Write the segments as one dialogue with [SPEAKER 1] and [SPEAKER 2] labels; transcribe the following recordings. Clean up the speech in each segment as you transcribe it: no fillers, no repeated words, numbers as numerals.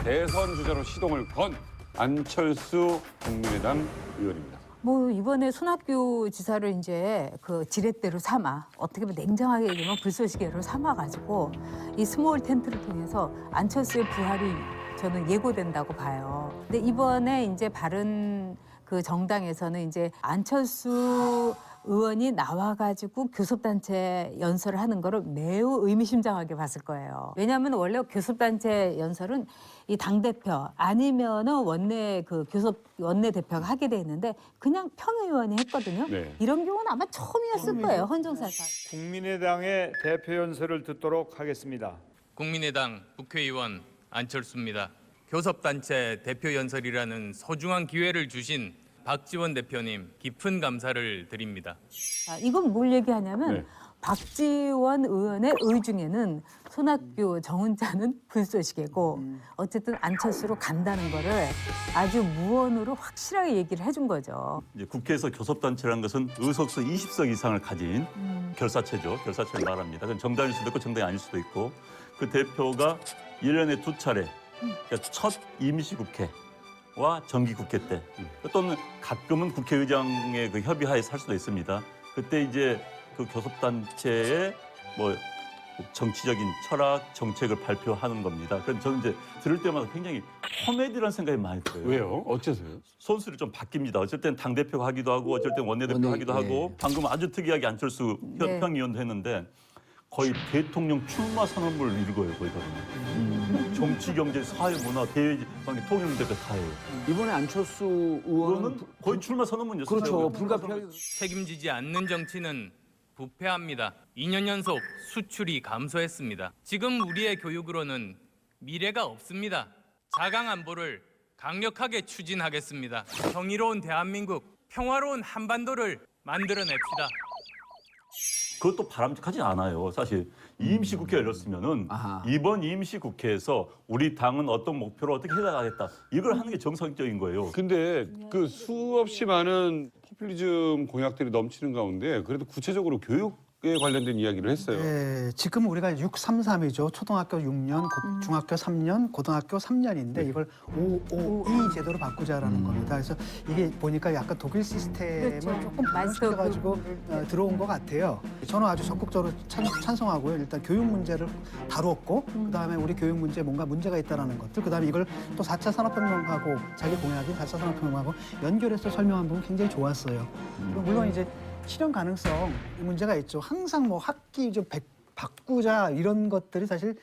[SPEAKER 1] 대선 주자로 시동을 건 안철수 국민의당 의원입니다.
[SPEAKER 2] 뭐 이번에 손학규 지사를 이제 그 지렛대로 삼아 어떻게 보면 냉정하게 얘기하면 불쏘시개로 삼아가지고 이 스몰 텐트를 통해서 안철수의 부활이 저는 예고된다고 봐요. 근데 이번에 이제 바른 그 정당에서는 이제 안철수 의원이 나와가지고 교섭단체 연설을 하는 거를 매우 의미심장하게 봤을 거예요. 왜냐하면 원래 교섭단체 연설은 이 당대표 아니면은 원내 그 교섭 원내대표가 하게 돼 있는데 그냥 평의원이 했거든요.
[SPEAKER 1] 네.
[SPEAKER 2] 이런 경우는 아마 처음이었을 거예요. 헌정사상.
[SPEAKER 3] 국민의당의 대표 연설을 듣도록 하겠습니다.
[SPEAKER 4] 국민의당 국회의원 안철수입니다. 교섭단체 대표 연설이라는 소중한 기회를 주신 박지원 대표님 깊은 감사를 드립니다.
[SPEAKER 2] 자, 이건 뭘 얘기하냐면
[SPEAKER 1] 네.
[SPEAKER 2] 박지원 의원의 의 중에는 손학규, 정운찬은 불쏘시개고 어쨌든 안철수로 간다는 거를 아주 무언으로 확실하게 얘기를 해준 거죠.
[SPEAKER 5] 이제 국회에서 교섭단체라는 것은 의석수 20석 이상을 가진 결사체죠. 결사체를 말합니다. 그건 정당일 수도 있고 정당이 아닐 수도 있고 그 대표가 1년에 2차례 그러니까 첫 임시국회와 정기국회 때 또는 가끔은 국회의장의 그 협의하에 살 수도 있습니다. 그때 이제 그 교섭단체의 뭐 정치적인 철학, 정책을 발표하는 겁니다. 그래서 저는 이제 들을 때마다 굉장히 코미디라는 생각이 많이 들어요.
[SPEAKER 1] 왜요? 어째서요?
[SPEAKER 5] 손수를 좀 바뀝니다. 어쩔 땐 당대표가 하기도 하고 어쩔 땐 원내대표가 하기도 하고 방금 아주 특이하게 안철수
[SPEAKER 2] 네.
[SPEAKER 5] 평의원도 했는데 거의 대통령 출마 선언문을 읽어요. 거의 거는. 정치, 경제, 사회, 문화, 대외관계, 통일문제가 다예요.
[SPEAKER 6] 이번에 안철수 의원은
[SPEAKER 5] 의원은 거의 출마 선언문이었어요.
[SPEAKER 6] 그렇죠. 불가피하게
[SPEAKER 4] 책임지지 않는 정치는 부패합니다. 2년 연속 수출이 감소했습니다. 지금 우리의 교육으로는 미래가 없습니다. 자강 안보를 강력하게 추진하겠습니다. 정의로운 대한민국, 평화로운 한반도를 만들어냅시다.
[SPEAKER 5] 그것도 바람직하지 않아요. 사실 임시국회 열렸으면은
[SPEAKER 6] 아하.
[SPEAKER 5] 이번 임시국회에서 우리 당은 어떤 목표로 어떻게 해나가겠다 이걸 하는 게 정상적인 거예요.
[SPEAKER 1] 근데 그 수없이 많은 포퓰리즘 공약들이 넘치는 가운데 그래도 구체적으로 교육에 관련된 이야기를 했어요.
[SPEAKER 7] 네, 지금 우리가 633이죠. 초등학교 6년, 중학교 3년, 고등학교 3년인데 이걸 552 제도로 바꾸자라는 겁니다. 그래서 이게 보니까 약간 독일 시스템을
[SPEAKER 2] 그렇죠.
[SPEAKER 7] 조금
[SPEAKER 2] 마스터
[SPEAKER 7] 바꿔가지고 들어온 것 같아요. 저는 아주 적극적으로 찬성하고요. 일단 교육 문제를 다루었고 그다음에 우리 교육 문제에 뭔가 문제가 있다는 것들 그다음에 이걸 또 4차 산업혁명하고 자기 공약인 4차 산업혁명하고 연결해서 설명한 부분 굉장히 좋았어요. 그리고 물론 이제 실현 가능성 문제가 있죠. 항상 뭐 학기 좀 바꾸자 이런 것들이 사실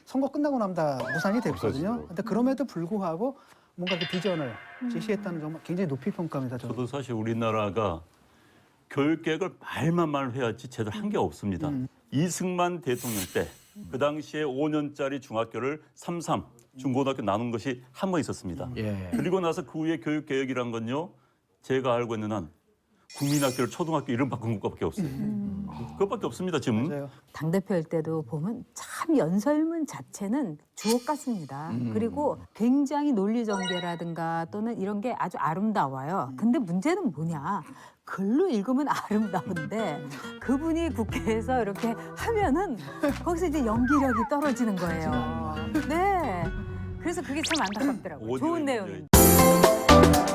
[SPEAKER 7] 선거 끝나고 나면 다 무산이 됐거든요. 근데 그럼에도 불구하고 뭔가 그 비전을 제시했다는 점 굉장히 높이 평가합니다. 저는.
[SPEAKER 5] 저도 사실 우리나라가 교육 계획을 말만 해야지 제대로 한 게 없습니다. 이승만 대통령 때 그 당시에 5년짜리 중학교를 33 중고등학교 나눈 것이 한 번 있었습니다.
[SPEAKER 6] 예.
[SPEAKER 5] 그리고 나서 그 후에 교육 계획이란 건요. 제가 알고 있는 한 국민학교를 초등학교 이름 바꾼 것밖에 없어요. 그것밖에 없습니다, 지금.
[SPEAKER 7] 맞아요.
[SPEAKER 2] 당대표일 때도 보면 참 연설문 자체는 주옥 같습니다. 그리고 굉장히 논리전개라든가 또는 이런 게 아주 아름다워요. 근데 문제는 뭐냐. 글로 읽으면 아름다운데 그분이 국회에서 이렇게 하면은 거기서 이제 연기력이 떨어지는 거예요. 네. 그래서 그게 참 안타깝더라고요. 좋은
[SPEAKER 5] 오디오인데.
[SPEAKER 2] 내용인데.